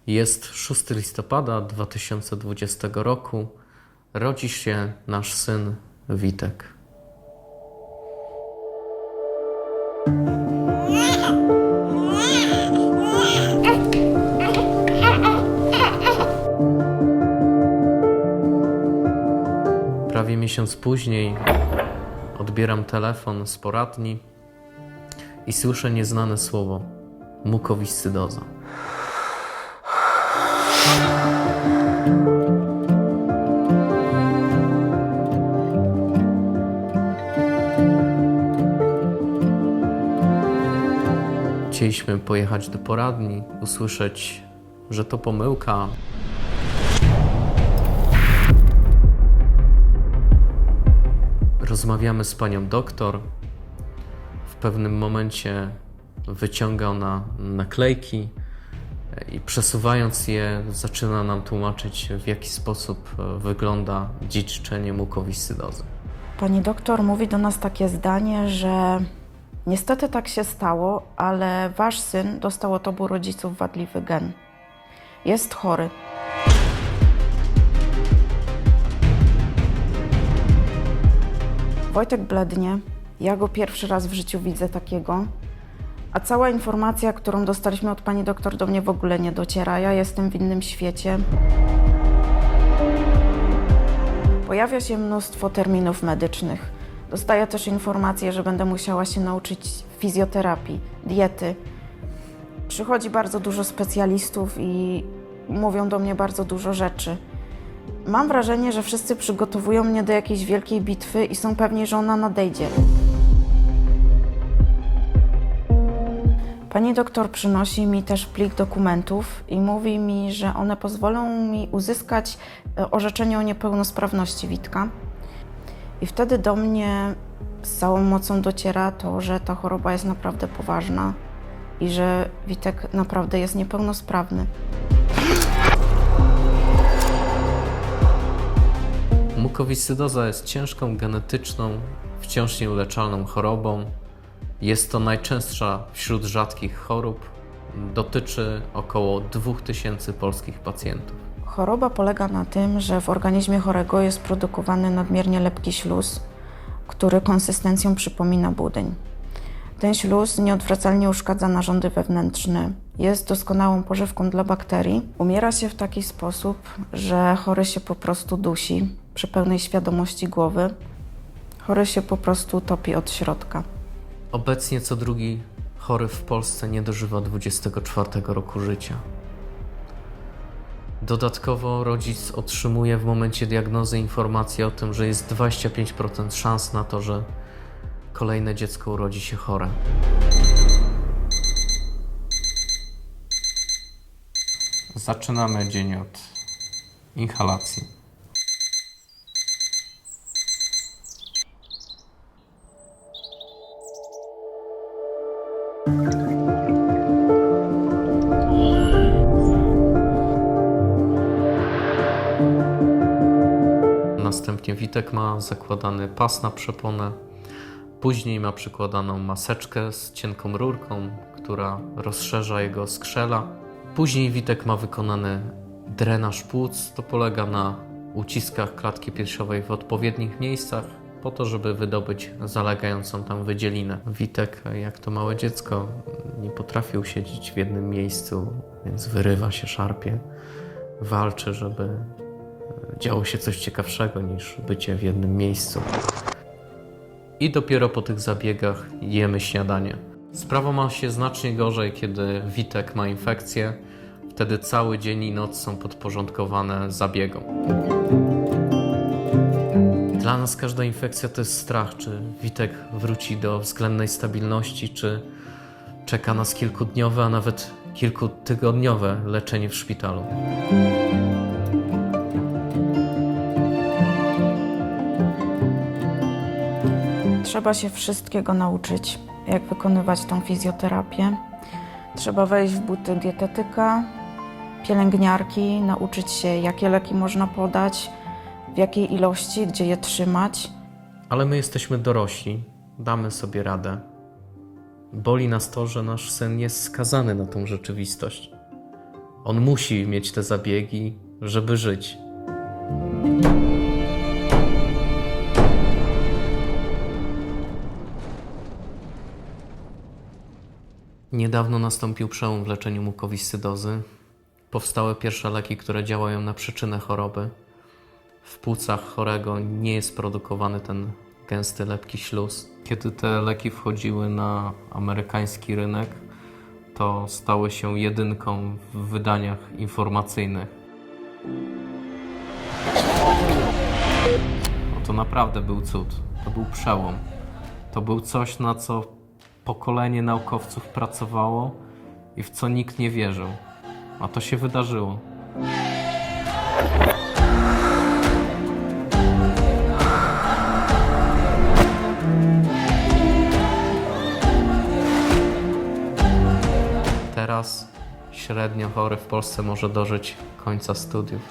Jest 6 listopada 2020 roku. Rodzi się nasz syn Witek. Prawie miesiąc później odbieram telefon z poradni i słyszę nieznane słowo: mukowiscydoza. Chcieliśmy pojechać do poradni, usłyszeć, że to pomyłka. Rozmawiamy z panią doktor. W pewnym momencie wyciąga ona naklejki i przesuwając je, zaczyna nam tłumaczyć, w jaki sposób wygląda dziedziczenie mukowiscydozy. Pani doktor mówi do nas takie zdanie, że niestety tak się stało, ale wasz syn dostał od obu rodziców wadliwy gen. Jest chory. Wojtek blednie. Ja go pierwszy raz w życiu widzę takiego. A cała informacja, którą dostaliśmy od pani doktor, do mnie w ogóle nie dociera. Ja jestem w innym świecie. Pojawia się mnóstwo terminów medycznych. Dostaję też informację, że będę musiała się nauczyć fizjoterapii, diety. Przychodzi bardzo dużo specjalistów i mówią do mnie bardzo dużo rzeczy. Mam wrażenie, że wszyscy przygotowują mnie do jakiejś wielkiej bitwy i są pewni, że ona nadejdzie. Pani doktor przynosi mi też plik dokumentów i mówi mi, że one pozwolą mi uzyskać orzeczenie o niepełnosprawności Witka. I wtedy do mnie z całą mocą dociera to, że ta choroba jest naprawdę poważna i że Witek naprawdę jest niepełnosprawny. Mukowiscydoza jest ciężką, genetyczną, wciąż nieuleczalną chorobą. Jest to najczęstsza wśród rzadkich chorób. Dotyczy około 2000 polskich pacjentów. Choroba polega na tym, że w organizmie chorego jest produkowany nadmiernie lepki śluz, który konsystencją przypomina budyń. Ten śluz nieodwracalnie uszkadza narządy wewnętrzne. Jest doskonałą pożywką dla bakterii. Umiera się w taki sposób, że chory się po prostu dusi przy pełnej świadomości głowy. Chory się po prostu topi od środka. Obecnie co drugi chory w Polsce nie dożywa 24 roku życia. Dodatkowo rodzic otrzymuje w momencie diagnozy informację o tym, że jest 25% szans na to, że kolejne dziecko urodzi się chore. Zaczynamy dzień od inhalacji. Następnie Witek ma zakładany pas na przeponę. Później ma przykładaną maseczkę z cienką rurką, która rozszerza jego skrzela. Później Witek ma wykonany drenaż płuc. To polega na uciskach klatki piersiowej w odpowiednich miejscach, po to, żeby wydobyć zalegającą tam wydzielinę. Witek, jak to małe dziecko, nie potrafi usiedzieć w jednym miejscu, więc wyrywa się, szarpie, walczy, żeby działo się coś ciekawszego niż bycie w jednym miejscu. I dopiero po tych zabiegach jemy śniadanie. Sprawa ma się znacznie gorzej, kiedy Witek ma infekcję. Wtedy cały dzień i noc są podporządkowane zabiegom. Dla nas każda infekcja to jest strach, czy Witek wróci do względnej stabilności, czy czeka nas kilkudniowe, a nawet kilkutygodniowe leczenie w szpitalu. Trzeba się wszystkiego nauczyć, jak wykonywać tą fizjoterapię. Trzeba wejść w buty dietetyka, pielęgniarki, nauczyć się, jakie leki można podać, w jakiej ilości, gdzie je trzymać. Ale my jesteśmy dorośli, damy sobie radę. Boli nas to, że nasz syn jest skazany na tą rzeczywistość. On musi mieć te zabiegi, żeby żyć. Niedawno nastąpił przełom w leczeniu mukowiscydozy. Powstały pierwsze leki, które działają na przyczynę choroby. W płucach chorego nie jest produkowany ten gęsty, lepki śluz. Kiedy te leki wchodziły na amerykański rynek, to stały się jedynką w wydaniach informacyjnych. No to naprawdę był cud. To był przełom. To był coś, na co pokolenie naukowców pracowało i w co nikt nie wierzył. A to się wydarzyło. Teraz średnio chory w Polsce może dożyć końca studiów.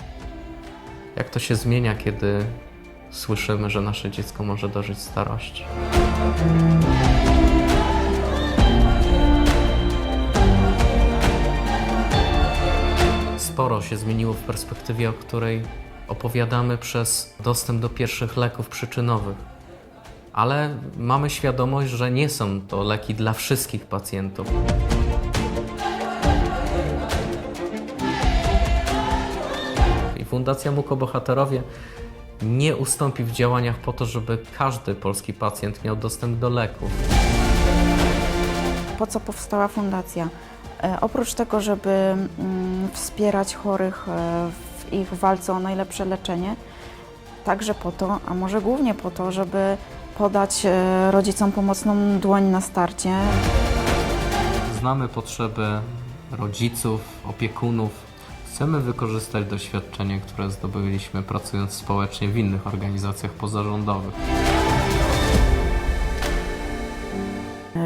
Jak to się zmienia, kiedy słyszymy, że nasze dziecko może dożyć starości? Sporo się zmieniło w perspektywie, o której opowiadamy przez dostęp do pierwszych leków przyczynowych. Ale mamy świadomość, że nie są to leki dla wszystkich pacjentów. I Fundacja Mukobohaterowie nie ustąpi w działaniach po to, żeby każdy polski pacjent miał dostęp do leków. Po co powstała fundacja? Oprócz tego, żeby wspierać chorych w ich walce o najlepsze leczenie, także po to, a może głównie po to, żeby podać rodzicom pomocną dłoń na starcie. Znamy potrzeby rodziców, opiekunów. Chcemy wykorzystać doświadczenie, które zdobyliśmy pracując społecznie w innych organizacjach pozarządowych.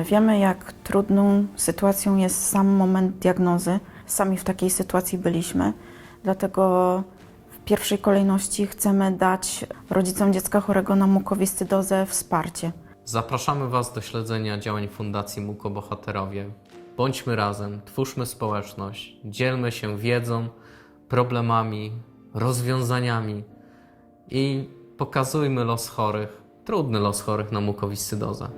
Wiemy, jak trudną sytuacją jest sam moment diagnozy. Sami w takiej sytuacji byliśmy, dlatego w pierwszej kolejności chcemy dać rodzicom dziecka chorego na mukowiscydozę wsparcie. Zapraszamy Was do śledzenia działań Fundacji Mukobohaterowie. Bądźmy razem, twórzmy społeczność, dzielmy się wiedzą, problemami, rozwiązaniami i pokazujmy los chorych, trudny los chorych na mukowiscydozę.